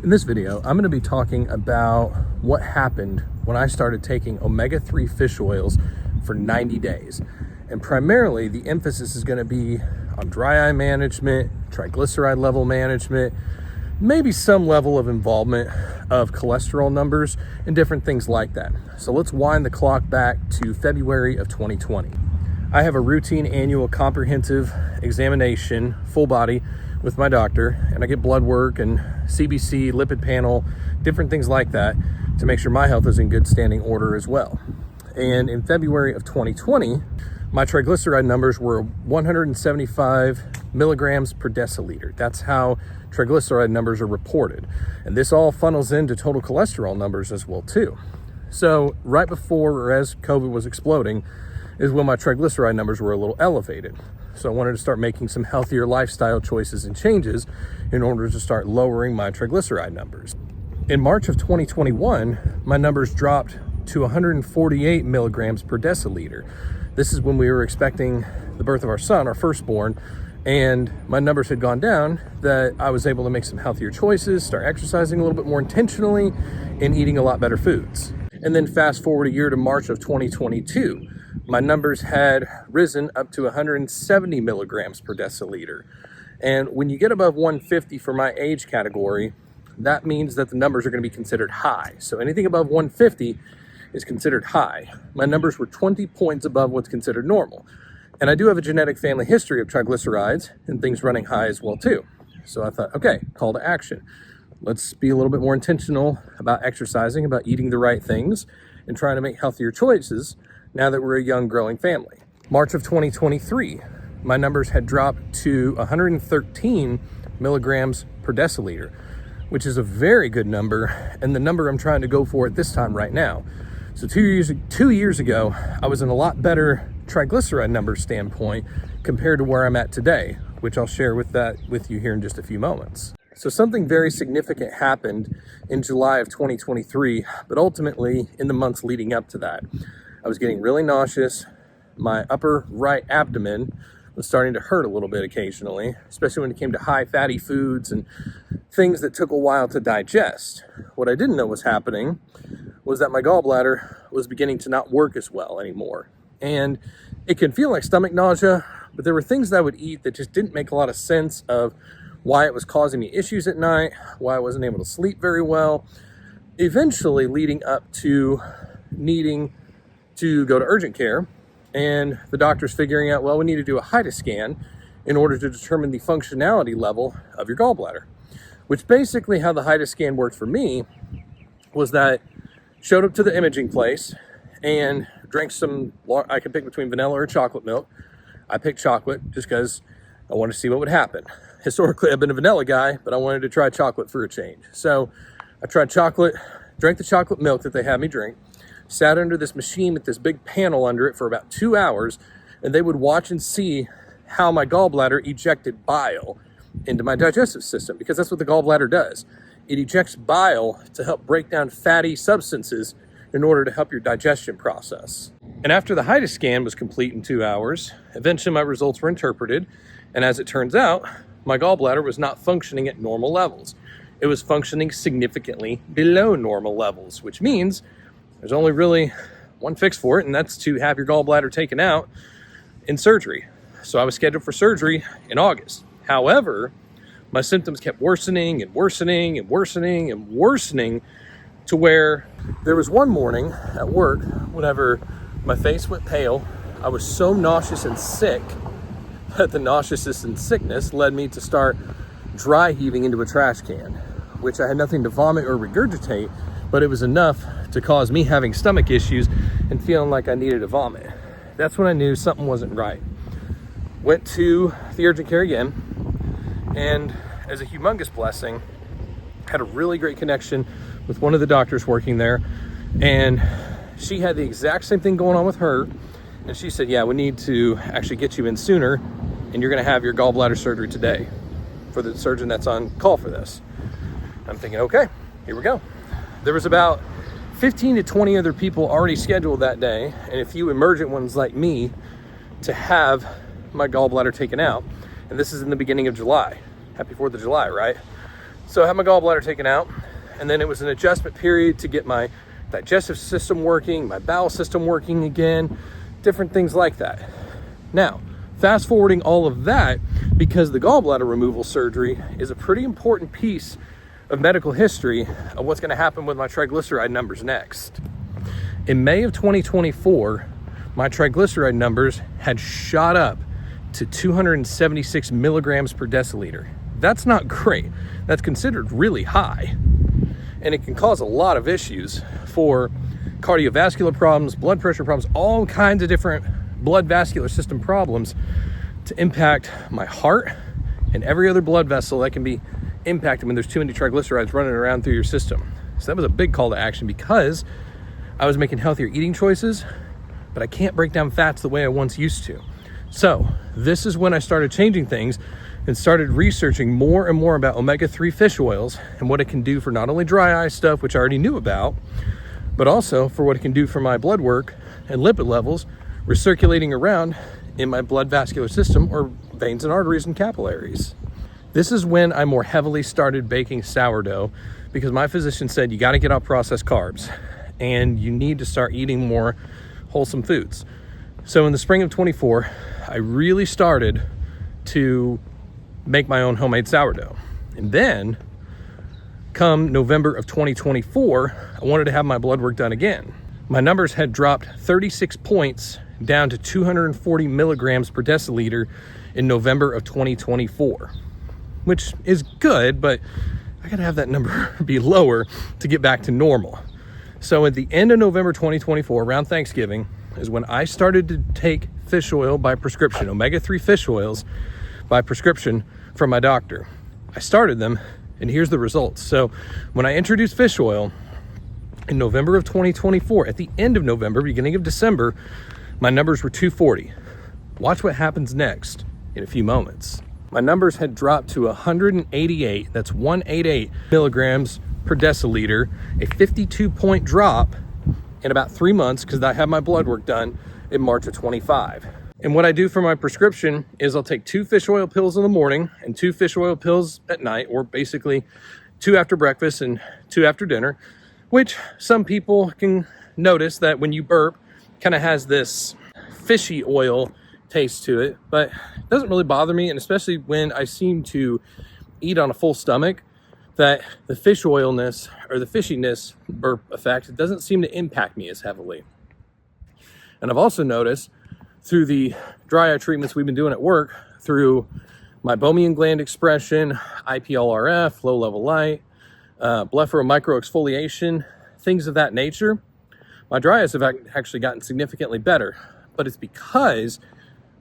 In this video, I'm going to be talking about what happened when I started taking omega-3 fish oils for 90 days. And primarily, the emphasis is going to be on dry eye management, triglyceride level management, maybe some level of involvement of cholesterol numbers and different things like that. So let's wind the clock back to February of 2020. I have a routine annual comprehensive examination, full body, with my doctor, and I get blood work and CBC, lipid panel, different things like that to make sure my health is in good standing order as well. And in February of 2020, my triglyceride numbers were 175 milligrams per deciliter. That's how triglyceride numbers are reported. And this all funnels into total cholesterol numbers as well too. So right before or as COVID was exploding is when my triglyceride numbers were a little elevated. So I wanted to start making some healthier lifestyle choices and changes in order to start lowering my triglyceride numbers. In March of 2021, my numbers dropped to 148 milligrams per deciliter. This is when we were expecting the birth of our son, our firstborn, and my numbers had gone down, that I was able to make some healthier choices, start exercising a little bit more intentionally, and eating a lot better foods. And then fast forward a year to March of 2022, my numbers had risen up to 170 milligrams per deciliter. And when you get above 150 for my age category, that means that the numbers are going to be considered high. So anything above 150 is considered high. My numbers were 20 points above what's considered normal. And I do have a genetic family history of triglycerides and things running high as well too. So I thought, okay, call to action. Let's be a little bit more intentional about exercising, about eating the right things, and trying to make healthier choices now that we're a young growing family. March of 2023, my numbers had dropped to 113 milligrams per deciliter, which is a very good number and the number I'm trying to go for at this time right now. So 2 years ago, I was in a lot better triglyceride number standpoint compared to where I'm at today, which I'll share with you here in just a few moments. So something very significant happened in July of 2023, but ultimately in the months leading up to that. I was getting really nauseous. My upper right abdomen was starting to hurt a little bit occasionally, especially when it came to high fatty foods and things that took a while to digest. What I didn't know was happening was that my gallbladder was beginning to not work as well anymore. And it can feel like stomach nausea, but there were things that I would eat that just didn't make a lot of sense of why it was causing me issues at night, why I wasn't able to sleep very well, eventually leading up to needing to go to urgent care, and the doctor's figuring out, well, we need to do a HIDA scan in order to determine the functionality level of your gallbladder. Which basically how the HIDA scan worked for me was that showed up to the imaging place and drank I could pick between vanilla or chocolate milk. I picked chocolate just because I wanted to see what would happen. Historically, I've been a vanilla guy, but I wanted to try chocolate for a change. So I tried chocolate, drank the chocolate milk that they had me drink, sat under this machine with this big panel under it for about 2 hours, and they would watch and see how my gallbladder ejected bile into my digestive system, because that's what the gallbladder does. It ejects bile to help break down fatty substances in order to help your digestion process. And after the HIDA scan was complete in 2 hours, eventually my results were interpreted, and as it turns out, my gallbladder was not functioning at normal levels. It was functioning significantly below normal levels, which means there's only really one fix for it, and that's to have your gallbladder taken out in surgery. So I was scheduled for surgery in August. However, my symptoms kept worsening and worsening and worsening and worsening to where there was one morning at work, whenever my face went pale, I was so nauseous and sick that the nauseousness and sickness led me to start dry heaving into a trash can, which I had nothing to vomit or regurgitate, but it was enough to cause me having stomach issues and feeling like I needed to vomit. That's when I knew something wasn't right. Went to the urgent care again, and as a humongous blessing, had a really great connection with one of the doctors working there, and she had the exact same thing going on with her, and she said, yeah, we need to actually get you in sooner, and you're gonna have your gallbladder surgery today for the surgeon that's on call for this. I'm thinking, okay, here we go. There was about 15 to 20 other people already scheduled that day, and a few emergent ones like me to have my gallbladder taken out. And this is in the beginning of July. Happy 4th of July, right? So I had my gallbladder taken out, and then it was an adjustment period to get my digestive system working, my bowel system working again, different things like that. Now, fast forwarding all of that, because the gallbladder removal surgery is a pretty important piece of medical history of what's going to happen with my triglyceride numbers next. In May of 2024, my triglyceride numbers had shot up to 276 milligrams per deciliter. That's not great. That's considered really high. And it can cause a lot of issues for cardiovascular problems, blood pressure problems, all kinds of different blood vascular system problems to impact my heart and every other blood vessel that can be impacted when there's too many triglycerides running around through your system. So that was a big call to action because I was making healthier eating choices, but I can't break down fats the way I once used to. So this is when I started changing things and started researching more and more about omega-3 fish oils and what it can do for not only dry eye stuff, which I already knew about, but also for what it can do for my blood work and lipid levels recirculating around in my blood vascular system or veins and arteries and capillaries. This is when I more heavily started baking sourdough because my physician said you got to get off processed carbs and you need to start eating more wholesome foods. So in the spring of 24, I really started to make my own homemade sourdough. And then come November of 2024, I wanted to have my blood work done again. My numbers had dropped 36 points down to 240 milligrams per deciliter in November of 2024, which is good, but I gotta have that number be lower to get back to normal. So at the end of November 2024, around Thanksgiving, is when I started to take fish oil by prescription, omega-3 fish oils by prescription from my doctor. I started them, and here's the results. So when I introduced fish oil in November of 2024, at the end of November, beginning of December, my numbers were 240. Watch what happens next in a few moments. My numbers had dropped to 188, that's 188 milligrams per deciliter, a 52-point drop in about 3 months because I had my blood work done in March of 25. And what I do for my prescription is I'll take 2 fish oil pills in the morning and 2 fish oil pills at night, or basically 2 after breakfast and 2 after dinner, which some people can notice that when you burp, kind of has this fishy oil taste to it, but it doesn't really bother me. And especially when I seem to eat on a full stomach, that the fish oilness or the fishiness burp effect, it doesn't seem to impact me as heavily. And I've also noticed through the dry eye treatments we've been doing at work, through my Boehmian gland expression, IPLRF, low level light, blepharosphere microexfoliation, things of that nature, my dry eyes have actually gotten significantly better. But it's because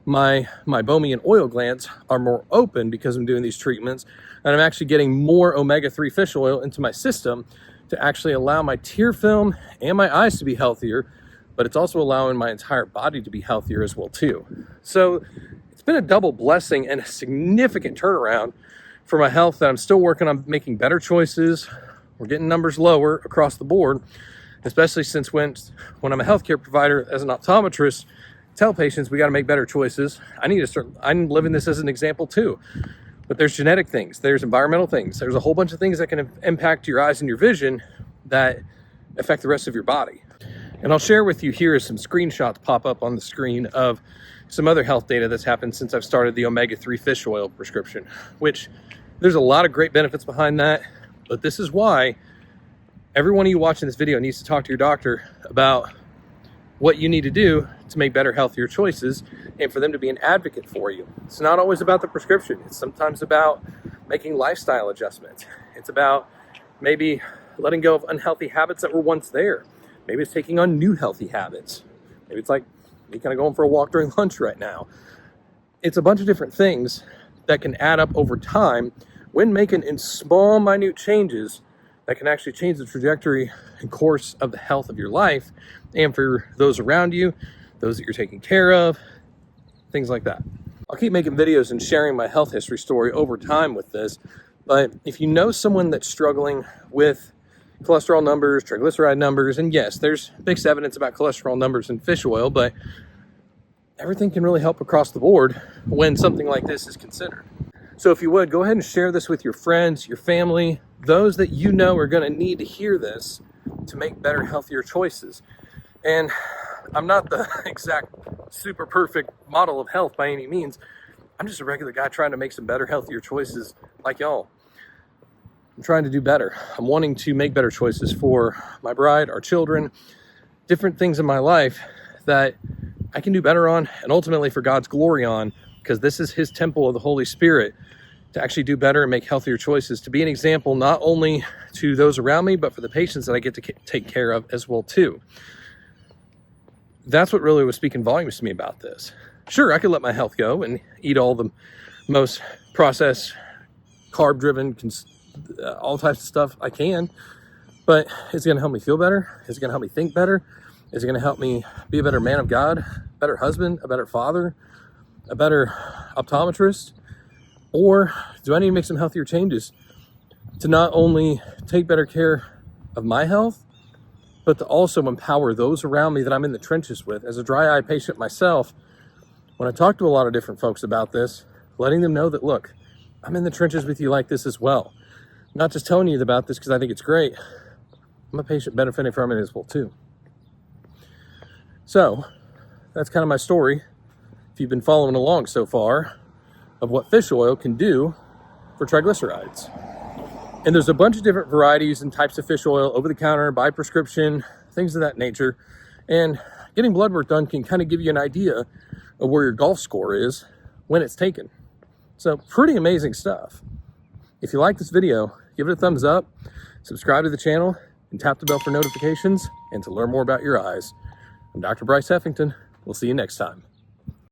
my Boehmian oil glands are more open because I'm doing these treatments, and I'm actually getting more omega-3 fish oil into my system to actually allow my tear film and my eyes to be healthier, but it's also allowing my entire body to be healthier as well too. So it's been a double blessing and a significant turnaround for my health that I'm still working on making better choices. We're getting numbers lower across the board, especially since when I'm a healthcare provider as an optometrist, tell patients we got to make better choices. I'm living this as an example too. But there's genetic things, there's environmental things, there's a whole bunch of things that can impact your eyes and your vision that affect the rest of your body. And I'll share with you here some screenshots pop up on the screen of some other health data that's happened since I've started the omega-3 fish oil prescription, which there's a lot of great benefits behind that. But this is why every one of you watching this video needs to talk to your doctor about what you need to do to make better, healthier choices and for them to be an advocate for you. It's not always about the prescription. It's sometimes about making lifestyle adjustments. It's about maybe letting go of unhealthy habits that were once there. Maybe it's taking on new healthy habits. Maybe it's like me kind of going for a walk during lunch right now. It's a bunch of different things that can add up over time when making in small, minute changes that can actually change the trajectory and course of the health of your life and for those around you, those that you're taking care of, things like that. I'll keep making videos and sharing my health history story over time with this, but if you know someone that's struggling with cholesterol numbers, triglyceride numbers, and yes, there's mixed evidence about cholesterol numbers in fish oil, but everything can really help across the board when something like this is considered. So if you would, go ahead and share this with your friends, your family, those that you know are going to need to hear this to make better, healthier choices. And I'm not the exact super perfect model of health by any means. I'm just a regular guy trying to make some better, healthier choices like y'all. I'm trying to do better. I'm wanting to make better choices for my bride, our children, different things in my life that I can do better on, and ultimately for God's glory on, because this is his temple of the Holy Spirit, to actually do better and make healthier choices, to be an example not only to those around me, but for the patients that I get to take care of as well too. That's what really was speaking volumes to me about this. Sure, I could let my health go and eat all the most processed, carb-driven, all types of stuff I can, but is it going to help me feel better? Is it going to help me think better? Is it going to help me be a better man of God, a better husband, a better father, a better optometrist? Or do I need to make some healthier changes to not only take better care of my health, but to also empower those around me that I'm in the trenches with? As a dry eye patient myself, when I talk to a lot of different folks about this, letting them know that, look, I'm in the trenches with you like this as well. I'm not just telling you about this because I think it's great. I'm a patient benefiting from it as well too. So that's kind of my story. If you've been following along so far, of what fish oil can do for triglycerides. And there's a bunch of different varieties and types of fish oil, over the counter, by prescription, things of that nature. And getting blood work done can kind of give you an idea of where your golf score is when it's taken. So pretty amazing stuff. If you like this video, give it a thumbs up, subscribe to the channel, and tap the bell for notifications and to learn more about your eyes. I'm Dr. Bryce Heffington. We'll see you next time.